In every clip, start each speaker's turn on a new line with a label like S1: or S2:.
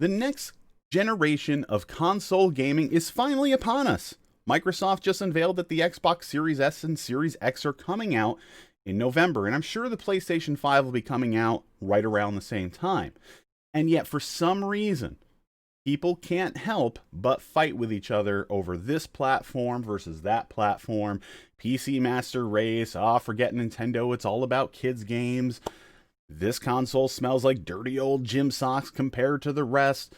S1: The next generation of console gaming is finally upon us. Microsoft just unveiled that the Xbox Series S and Series X are coming out in November, and I'm sure the PlayStation 5 will be coming out right around the same time. And yet, for some reason, people can't help but fight with each other over this platform versus that platform. PC Master Race, forget Nintendo, it's all about kids' games. This console smells like dirty old gym socks compared to the rest.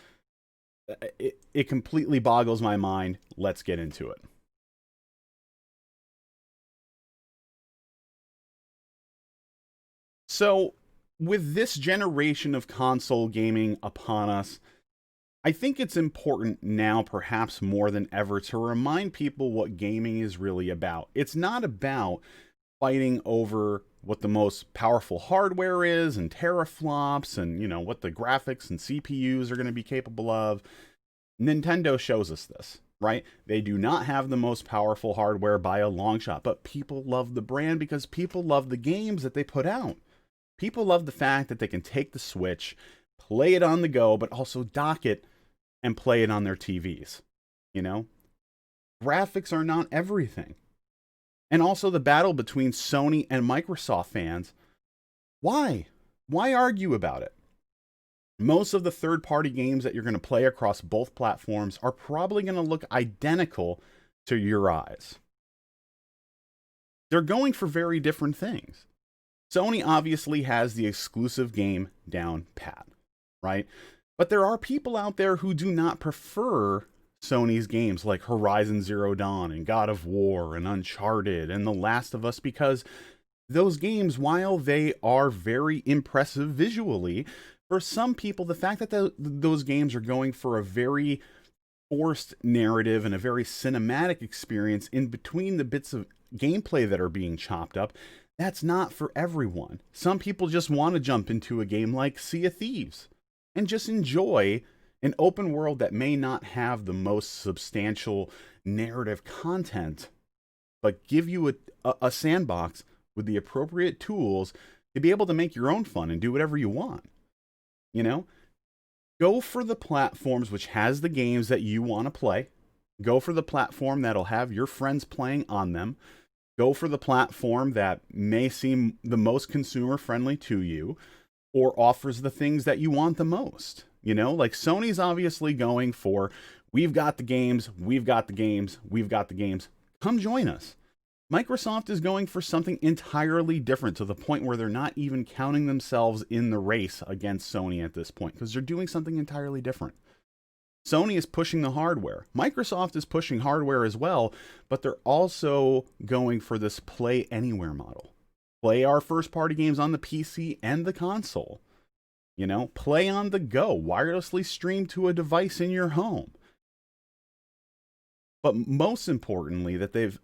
S1: It completely boggles my mind. Let's get into it. So, with this generation of console gaming upon us, I think it's important now, perhaps more than ever, to remind people what gaming is really about. It's not about fighting over what the most powerful hardware is and teraflops and, what the graphics and CPUs are going to be capable of. Nintendo shows us this, right? They do not have the most powerful hardware by a long shot, but people love the brand because people love the games that they put out. People love the fact that they can take the Switch, play it on the go, but also dock it and play it on their TVs. Graphics are not everything. And also the battle between Sony and Microsoft fans. Why? Why argue about it? Most of the third-party games that you're going to play across both platforms are probably going to look identical to your eyes. They're going for very different things. Sony obviously has the exclusive game down pat, right? But there are people out there who do not prefer Sony's games like Horizon Zero Dawn and God of War and Uncharted and The Last of Us, because those games, while they are very impressive visually, for some people, the fact that those games are going for a very forced narrative and a very cinematic experience in between the bits of gameplay that are being chopped up, that's not for everyone. Some people just want to jump into a game like Sea of Thieves and just enjoy an open world that may not have the most substantial narrative content, but give you a sandbox with the appropriate tools to be able to make your own fun and do whatever you want. Go for the platforms which has the games that you want to play. Go for the platform that'll have your friends playing on them. Go for the platform that may seem the most consumer friendly to you or offers the things that you want the most. Like Sony's obviously going for, we've got the games, we've got the games, we've got the games. Come join us. Microsoft is going for something entirely different, to the point where they're not even counting themselves in the race against Sony at this point, because they're doing something entirely different. Sony is pushing the hardware. Microsoft is pushing hardware as well, but they're also going for this play anywhere model. Play our first party games on the PC and the console. Play on the go, wirelessly stream to a device in your home. But most importantly,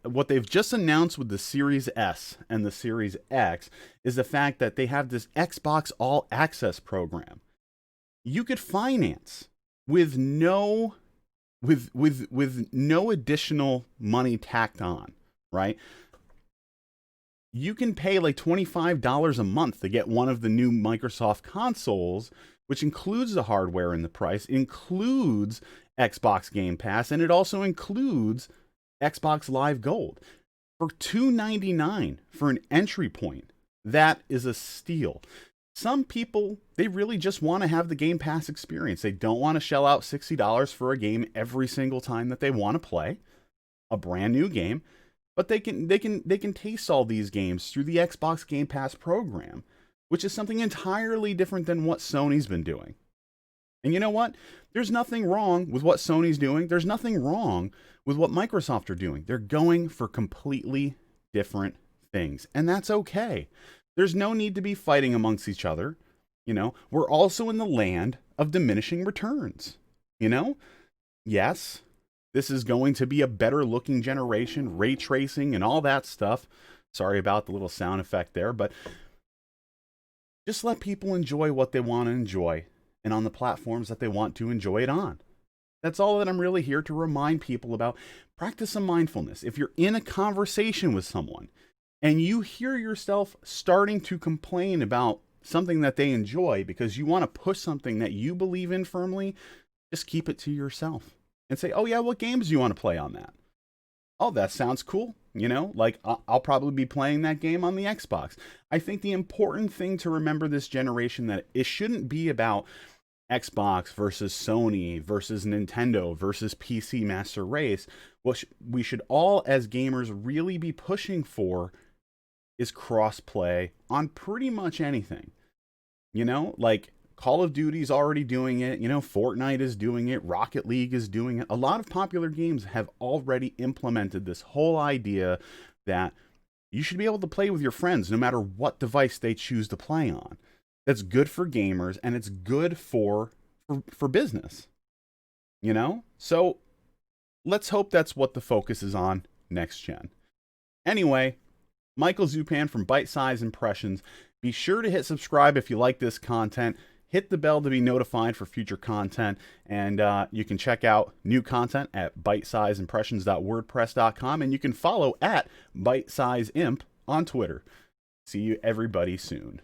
S1: what they've just announced with the Series S and the Series X is the fact that they have this Xbox All Access program. You could finance with no additional money tacked on, right? You can pay like $25 a month to get one of the new Microsoft consoles, which includes the hardware in the price, includes Xbox Game Pass, and it also includes Xbox Live Gold. For $2.99 for an entry point, that is a steal. Some people, they really just want to have the Game Pass experience. They don't want to shell out $60 for a game every single time that they want to play a brand new game, but they can taste all these games through the Xbox Game Pass program, which is something entirely different than what Sony's been doing. And you know what? There's nothing wrong with what Sony's doing. There's nothing wrong with what Microsoft are doing. They're going for completely different things, and that's okay. There's no need to be fighting amongst each other. We're also in the land of diminishing returns. Yes, this is going to be a better looking generation, ray tracing and all that stuff. Sorry about the little sound effect there, but just let people enjoy what they want to enjoy and on the platforms that they want to enjoy it on. That's all that I'm really here to remind people about. Practice some mindfulness. If you're in a conversation with someone and you hear yourself starting to complain about something that they enjoy because you want to push something that you believe in firmly, just keep it to yourself and say, oh yeah, what games do you want to play on that? Oh, that sounds cool. You know, like I'll probably be playing that game on the Xbox. I think the important thing to remember this generation that it shouldn't be about Xbox versus Sony versus Nintendo versus PC Master Race. What we should all as gamers really be pushing for is cross-play on pretty much anything. You know, like Call of Duty's already doing it. You know, Fortnite is doing it. Rocket League is doing it. A lot of popular games have already implemented this whole idea that you should be able to play with your friends no matter what device they choose to play on. That's good for gamers and it's good for business. You know? So let's hope that's what the focus is on next gen. Anyway, Michael Zupan from Byte-Size Impressions. Be sure to hit subscribe if you like this content. Hit the bell to be notified for future content. And you can check out new content at bitesizeimpressions.wordpress.com. And you can follow at ByteSizeImp on Twitter. See you everybody soon.